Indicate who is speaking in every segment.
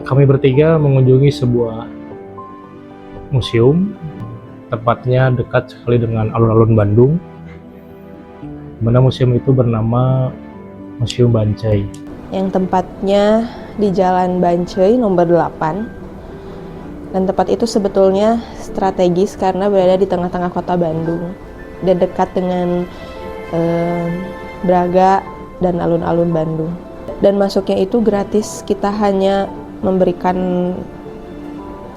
Speaker 1: Kami bertiga mengunjungi sebuah museum, tepatnya dekat sekali dengan alun-alun Bandung, mana museum itu bernama Museum Bancai.
Speaker 2: Yang tempatnya di Jalan Bancai nomor 8. Dan tempat itu sebetulnya strategis karena berada di tengah-tengah kota Bandung dan dekat dengan Braga dan alun-alun Bandung. Dan masuknya itu gratis, kita hanya memberikan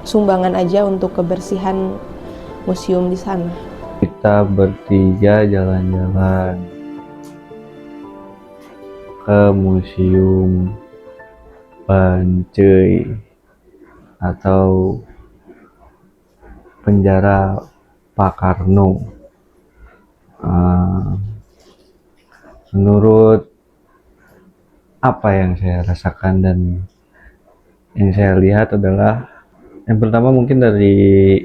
Speaker 2: sumbangan aja untuk kebersihan museum di sana.
Speaker 3: Kita bertiga jalan-jalan ke Museum Bancai atau penjara Pak Karno. Menurut apa yang saya rasakan dan yang saya lihat adalah yang pertama mungkin dari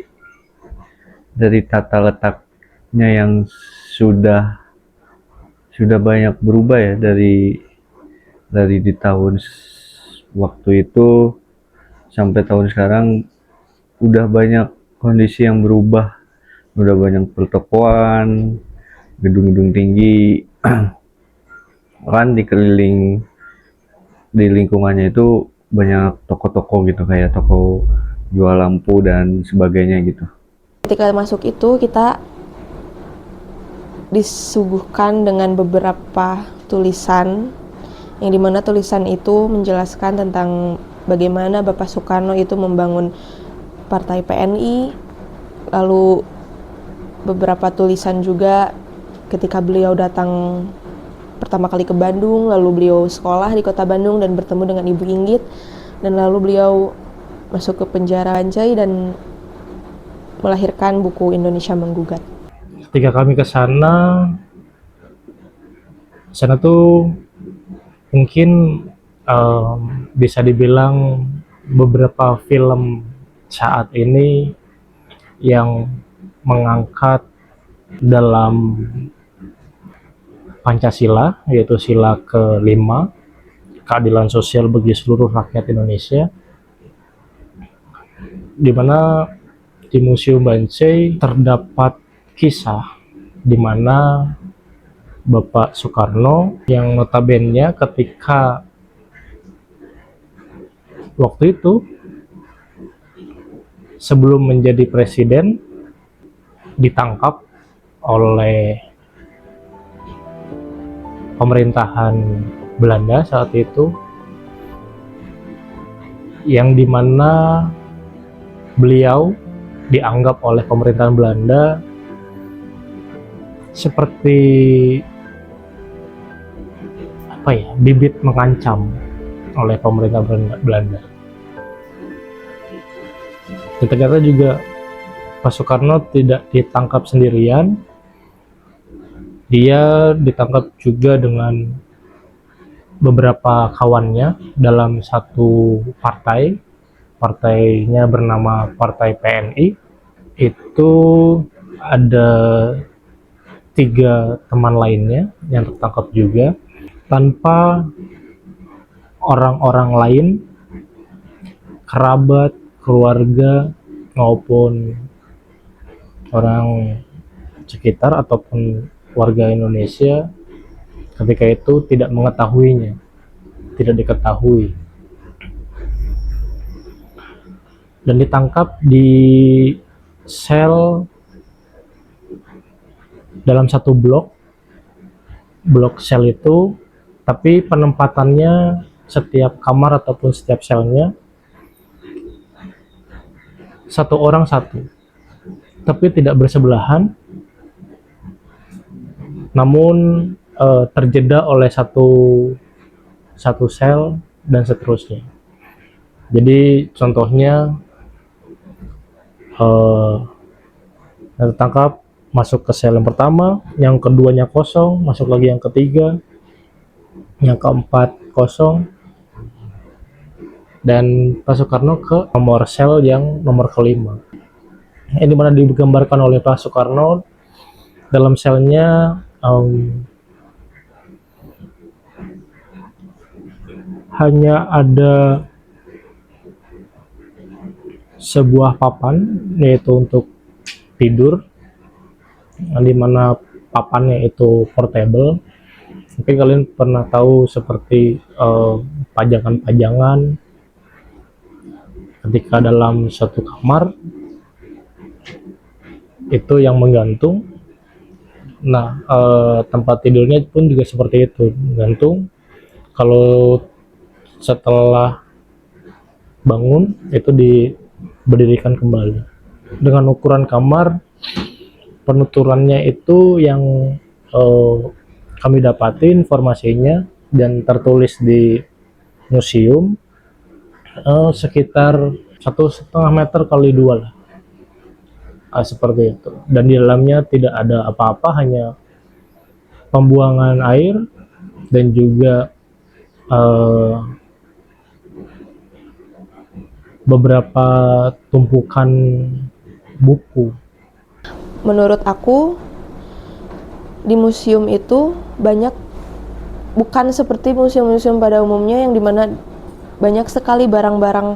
Speaker 3: tata letaknya yang sudah banyak berubah ya dari di tahun waktu itu sampai tahun sekarang. Udah banyak kondisi yang berubah, udah banyak pertokoan, gedung-gedung tinggi, kan di lingkungannya itu banyak toko-toko gitu, kayak toko jual lampu dan sebagainya gitu.
Speaker 2: Ketika masuk itu kita disuguhkan dengan beberapa tulisan yang dimana tulisan itu menjelaskan tentang bagaimana Bapak Soekarno itu membangun Partai PNI. Lalu beberapa tulisan juga ketika beliau datang pertama kali ke Bandung, lalu beliau sekolah di kota Bandung dan bertemu dengan Ibu Inggit, dan lalu beliau masuk ke penjara Bancai dan melahirkan buku Indonesia Menggugat.
Speaker 1: Ketika kami ke sana tuh mungkin bisa dibilang beberapa film saat ini yang mengangkat dalam Pancasila, yaitu sila ke-5, keadilan sosial bagi seluruh rakyat Indonesia, di mana di Museum Bancai terdapat kisah di mana Bapak Soekarno yang notabene ketika waktu itu sebelum menjadi presiden ditangkap oleh pemerintahan Belanda saat itu, yang dimana beliau dianggap oleh pemerintahan Belanda seperti bibit mengancam oleh pemerintah Belanda. Dan ternyata juga Pak Soekarno tidak ditangkap sendirian, dia ditangkap juga dengan beberapa kawannya dalam satu partainya bernama Partai PNI. Itu ada 3 teman lainnya yang tertangkap juga, tanpa orang-orang lain, kerabat, keluarga maupun orang sekitar ataupun warga Indonesia ketika itu tidak mengetahuinya, tidak diketahui, dan ditangkap di sel dalam satu blok sel itu, tapi penempatannya setiap kamar ataupun setiap selnya satu orang satu, tapi tidak bersebelahan, namun terjeda oleh satu sel dan seterusnya. Jadi contohnya tertangkap masuk ke sel yang pertama, yang keduanya kosong, masuk lagi yang ketiga, yang keempat kosong, dan Pak Soekarno ke nomor sel yang nomor kelima. Ini dimana digambarkan oleh Pak Soekarno dalam selnya hanya ada sebuah papan yaitu untuk tidur, di mana papannya itu portable. Mungkin kalian pernah tahu seperti pajangan-pajangan ketika dalam suatu kamar itu yang menggantung. Nah, tempat tidurnya pun juga seperti itu, gantung. Kalau setelah bangun itu diberdirikan kembali. Dengan ukuran kamar, penuturannya itu yang kami dapati informasinya dan tertulis di museum, sekitar 1,5 meter kali 2 lah. Seperti itu, dan di dalamnya tidak ada apa-apa, hanya pembuangan air dan juga beberapa tumpukan buku.
Speaker 2: Menurut aku di museum itu banyak, bukan seperti museum-museum pada umumnya yang dimana banyak sekali barang-barang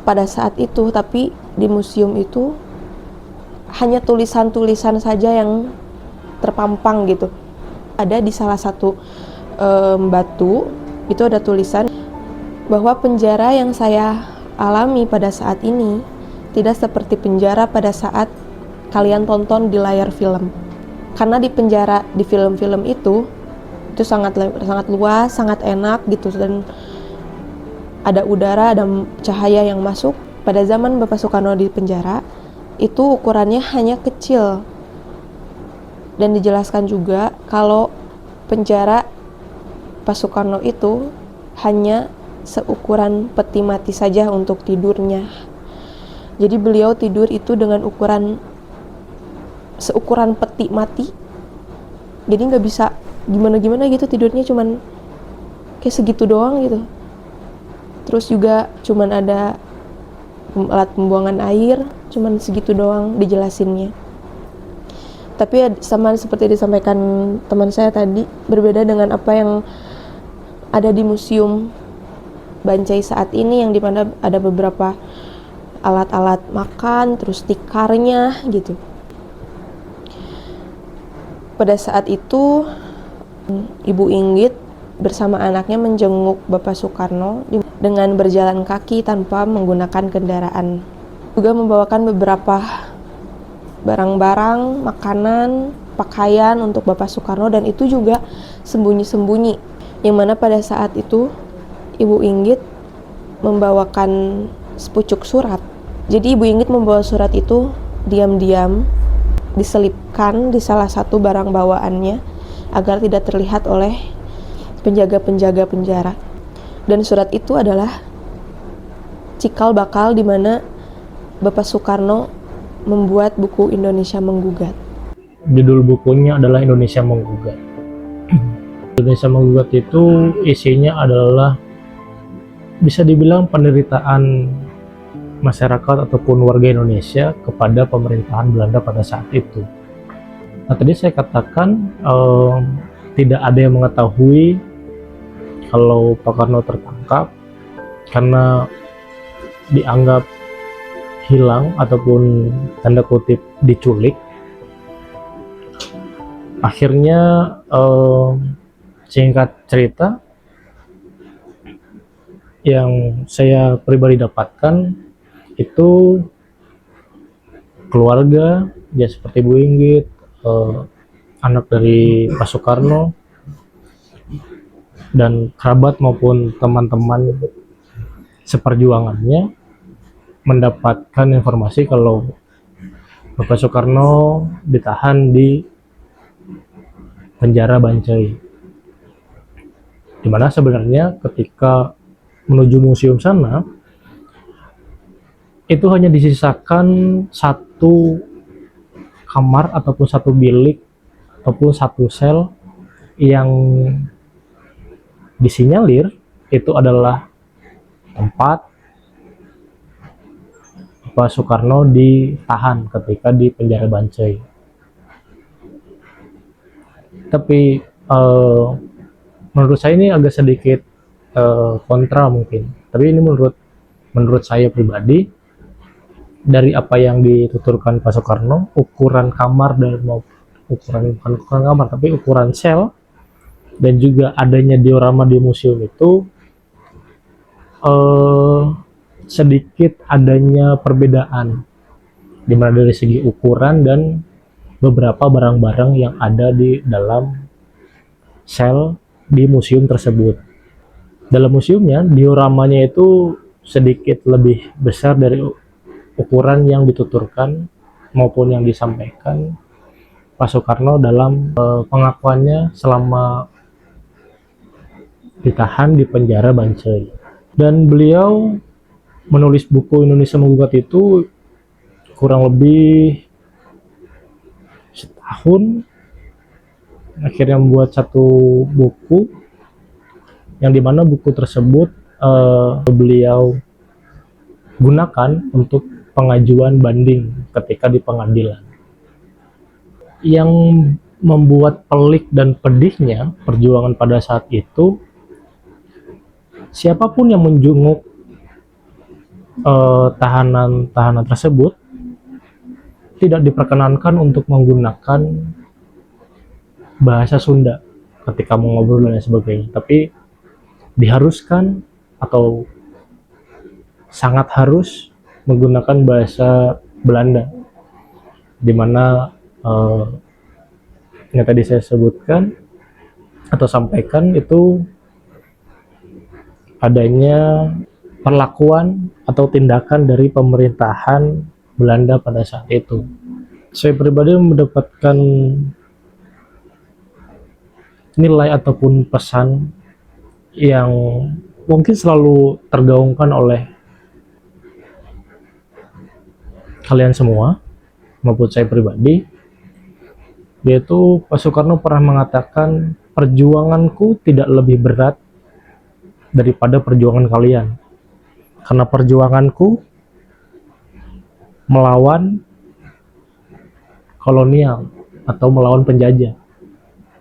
Speaker 2: pada saat itu, tapi di museum itu hanya tulisan-tulisan saja yang terpampang gitu. Ada di salah satu batu itu ada tulisan bahwa penjara yang saya alami pada saat ini tidak seperti penjara pada saat kalian tonton di layar film. Karena di penjara di film-film itu sangat luas, sangat enak gitu, dan ada udara, ada cahaya yang masuk. Pada zaman Bapak Soekarno di penjara itu ukurannya hanya kecil, dan dijelaskan juga kalau penjara Pak Soekarno itu hanya seukuran peti mati saja untuk tidurnya. Jadi beliau tidur itu dengan ukuran seukuran peti mati, jadi nggak bisa gimana-gimana gitu tidurnya, cuman kayak segitu doang gitu. Terus juga cuman ada alat pembuangan air, cuman segitu doang dijelasinnya. Tapi sama seperti disampaikan teman saya tadi, berbeda dengan apa yang ada di museum Bancai saat ini, yang dimana ada beberapa alat-alat makan, terus tikarnya gitu. Pada saat itu Ibu Inggit bersama anaknya menjenguk Bapak Soekarno dengan berjalan kaki tanpa menggunakan kendaraan. Juga membawakan beberapa barang-barang, makanan, pakaian untuk Bapak Soekarno, dan itu juga sembunyi-sembunyi. Yang mana pada saat itu Ibu Inggit membawakan sepucuk surat. Jadi Ibu Inggit membawa surat itu diam-diam diselipkan di salah satu barang bawaannya agar tidak terlihat oleh penjaga-penjaga penjara. Dan surat itu adalah cikal bakal di mana Bapak Soekarno membuat buku Indonesia Menggugat.
Speaker 1: Judul bukunya adalah Indonesia Menggugat. Indonesia Menggugat itu isinya adalah bisa dibilang penderitaan masyarakat ataupun warga Indonesia kepada pemerintahan Belanda pada saat itu. Nah, tadi saya katakan tidak ada yang mengetahui kalau Pak Karno tertangkap karena dianggap hilang ataupun tanda kutip diculik. Akhirnya singkat cerita yang saya pribadi dapatkan itu keluarga ya seperti Bu Inggit, anak dari Pak Soekarno, dan kerabat maupun teman-teman seperjuangannya mendapatkan informasi kalau Bapak Soekarno ditahan di penjara Bancai, dimana sebenarnya ketika menuju museum sana itu hanya disisakan satu kamar ataupun satu bilik ataupun satu sel yang disinyalir itu adalah tempat Pak Soekarno ditahan ketika di penjara Bancai. Tapi menurut saya ini agak sedikit kontra mungkin, tapi ini menurut menurut saya pribadi, dari apa yang dituturkan Pak Soekarno, ukuran kamar dan mau bukan ukuran kamar tapi ukuran sel, dan juga adanya diorama di museum itu sedikit adanya perbedaan, dimana dari segi ukuran dan beberapa barang-barang yang ada di dalam sel di museum tersebut. Dalam museumnya, dioramanya itu sedikit lebih besar dari ukuran yang dituturkan maupun yang disampaikan Pak Soekarno dalam pengakuannya selama ditahan di penjara Bancai. Dan beliau menulis buku Indonesia Menggugat itu kurang lebih setahun, akhirnya membuat satu buku yang dimana buku tersebut beliau gunakan untuk pengajuan banding ketika di pengadilan. Yang membuat pelik dan pedihnya perjuangan pada saat itu, siapapun yang menjenguk tahanan-tahanan tersebut tidak diperkenankan untuk menggunakan bahasa Sunda ketika mengobrol dan sebagainya, tapi diharuskan atau sangat harus menggunakan bahasa Belanda, dimana yang tadi saya sebutkan atau sampaikan itu adanya perlakuan atau tindakan dari pemerintahan Belanda pada saat itu. Saya pribadi mendapatkan nilai ataupun pesan yang mungkin selalu tergaungkan oleh kalian semua maupun saya pribadi, yaitu Pak Soekarno pernah mengatakan, perjuanganku tidak lebih berat daripada perjuangan kalian, karena perjuanganku melawan kolonial atau melawan penjajah,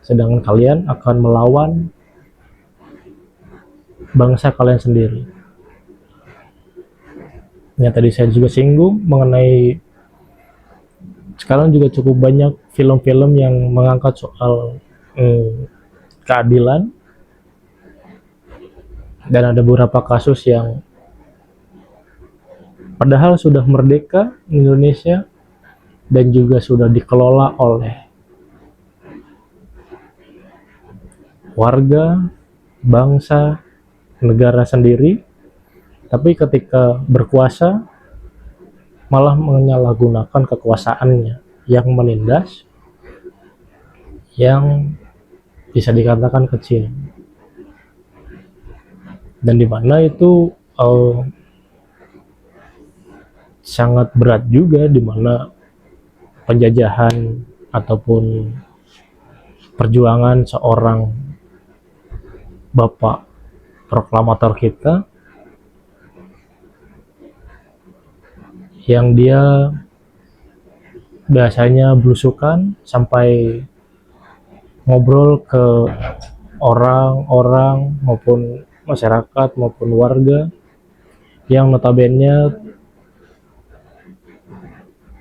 Speaker 1: sedangkan kalian akan melawan bangsa kalian sendiri. Yang tadi saya juga singgung mengenai sekarang juga cukup banyak film-film yang mengangkat soal keadilan, dan ada beberapa kasus yang padahal sudah merdeka Indonesia dan juga sudah dikelola oleh warga, bangsa, negara sendiri, tapi ketika berkuasa malah menyalahgunakan kekuasaannya yang menindas, yang bisa dikatakan kecil, dan dimana itu sangat berat juga, dimana penjajahan ataupun perjuangan seorang bapak proklamator kita yang dia biasanya belusukan sampai ngobrol ke orang-orang maupun masyarakat maupun warga yang notabene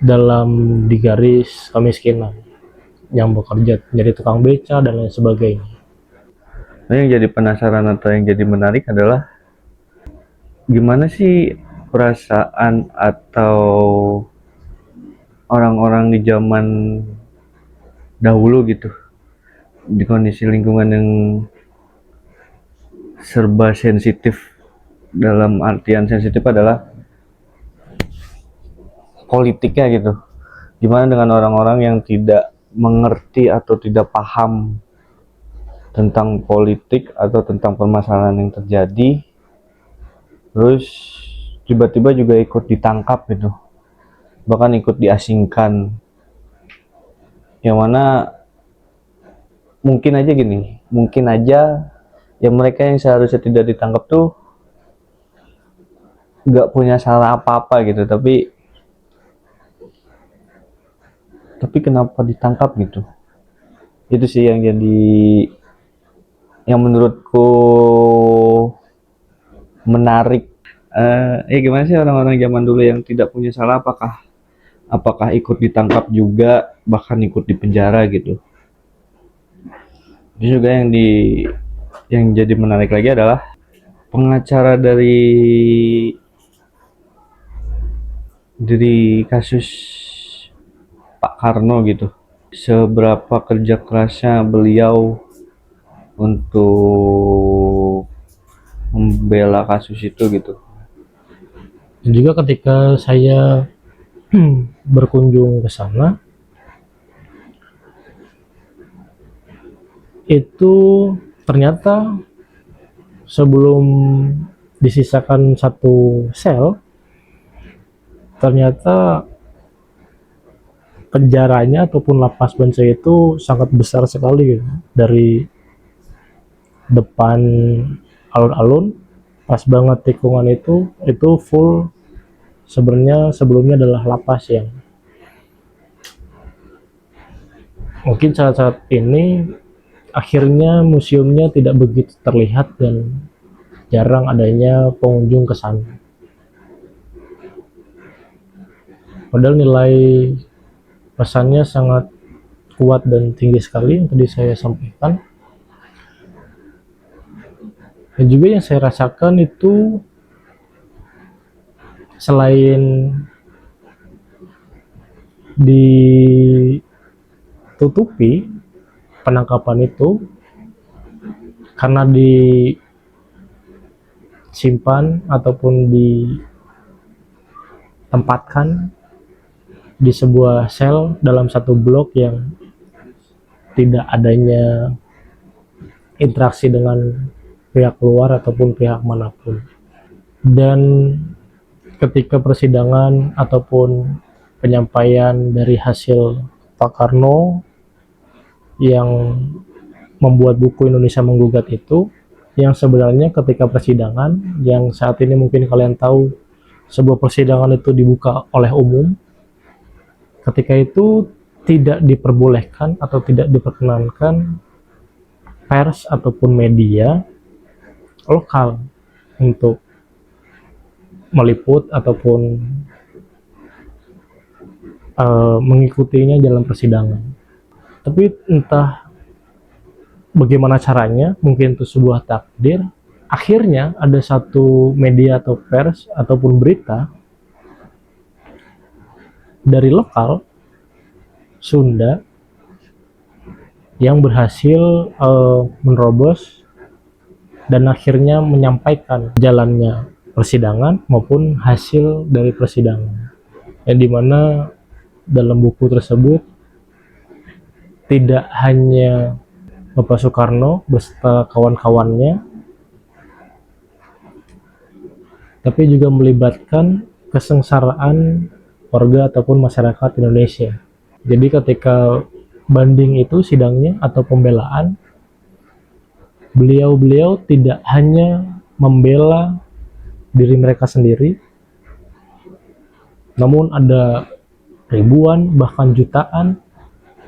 Speaker 1: dalam di garis kemiskinan, yang bekerja menjadi tukang beca dan lain sebagainya.
Speaker 3: Nah, yang jadi penasaran atau yang jadi menarik adalah gimana sih perasaan atau orang-orang di zaman dahulu gitu, di kondisi lingkungan yang serba sensitif. Dalam artian sensitif adalah politiknya gitu. Gimana dengan orang-orang yang tidak mengerti atau tidak paham tentang politik atau tentang permasalahan yang terjadi, terus tiba-tiba juga ikut ditangkap gitu, bahkan ikut diasingkan, yang mana mungkin aja gini, mungkin aja yang mereka yang seharusnya tidak ditangkap tuh nggak punya salah apa-apa gitu, tapi kenapa ditangkap gitu. Itu sih yang jadi, yang menurutku menarik Ya gimana sih orang-orang zaman dulu yang tidak punya salah, apakah ikut ditangkap juga, bahkan ikut di penjara gitu. Ini juga yang jadi menarik lagi adalah pengacara dari kasus Pak Karno gitu. Seberapa kerja kerasnya beliau untuk membela kasus itu gitu.
Speaker 1: Dan juga ketika saya berkunjung ke sana, itu ternyata sebelum disisakan satu sel, ternyata penjaranya ataupun lapas Bancai itu sangat besar sekali gitu. Dari depan alun-alun pas banget tikungan itu full. Sebenarnya sebelumnya adalah lapas yang mungkin saat-saat ini akhirnya museumnya tidak begitu terlihat dan jarang adanya pengunjung ke sana. Padahal nilai pesannya sangat kuat dan tinggi sekali yang tadi saya sampaikan. Dan juga yang saya rasakan itu selain ditutupi penangkapan itu karena disimpan ataupun ditempatkan di sebuah sel dalam satu blok yang tidak adanya interaksi dengan pihak luar ataupun pihak manapun. Dan ketika persidangan ataupun penyampaian dari hasil Pak Karno yang membuat buku Indonesia Menggugat itu, yang sebenarnya ketika persidangan yang saat ini mungkin kalian tahu sebuah persidangan itu dibuka oleh umum, ketika itu tidak diperbolehkan atau tidak diperkenankan pers ataupun media lokal untuk meliput ataupun mengikutinya dalam persidangan. Tapi entah bagaimana caranya, mungkin itu sebuah takdir, akhirnya ada satu media atau pers ataupun berita dari lokal Sunda yang berhasil menerobos dan akhirnya menyampaikan jalannya persidangan maupun hasil dari persidangan, yang dimana dalam buku tersebut tidak hanya Bapak Soekarno beserta kawan-kawannya, tapi juga melibatkan kesengsaraan warga ataupun masyarakat Indonesia. Jadi ketika banding itu sidangnya atau pembelaan, beliau-beliau tidak hanya membela diri mereka sendiri, namun ada ribuan bahkan jutaan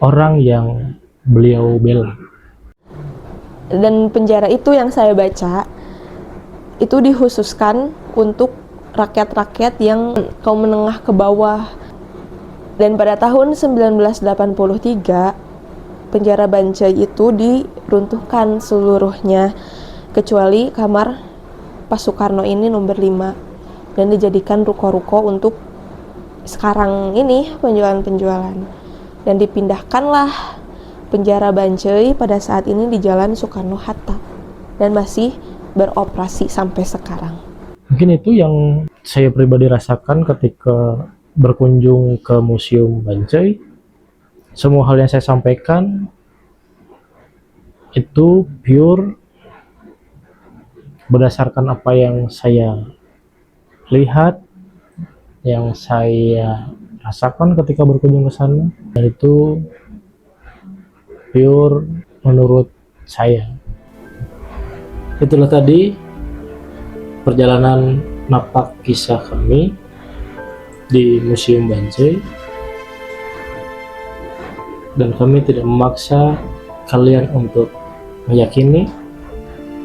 Speaker 1: orang yang beliau bela.
Speaker 2: Dan penjara itu yang saya baca itu dikhususkan untuk rakyat-rakyat yang kaum menengah ke bawah. Dan pada tahun 1983 penjara Bancai itu diruntuhkan seluruhnya kecuali kamar Pak Soekarno ini nomor 5, dan dijadikan ruko-ruko untuk sekarang ini penjualan-penjualan. Dan dipindahkanlah penjara Bancai pada saat ini di Jalan Soekarno-Hatta dan masih beroperasi sampai sekarang.
Speaker 1: Mungkin itu yang saya pribadi rasakan ketika berkunjung ke Museum Bancai. Semua hal yang saya sampaikan itu pure berdasarkan apa yang saya lihat, yang saya rasakan ketika berkunjung ke sana, dan itu pure menurut saya. Itulah tadi perjalanan napak kisah kami di Museum Bancai, dan kami tidak memaksa kalian untuk meyakini,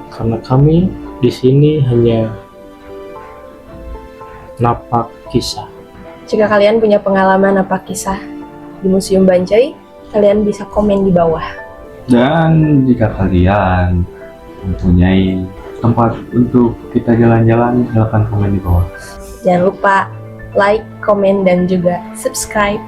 Speaker 1: karena kami di sini hanya Napak Kisah.
Speaker 2: Jika kalian punya pengalaman apa kisah di Museum Bancai, kalian bisa komen di bawah.
Speaker 3: Dan jika kalian mempunyai tempat untuk kita jalan-jalan, silahkan komen di bawah.
Speaker 2: Jangan lupa like, komen, dan juga subscribe.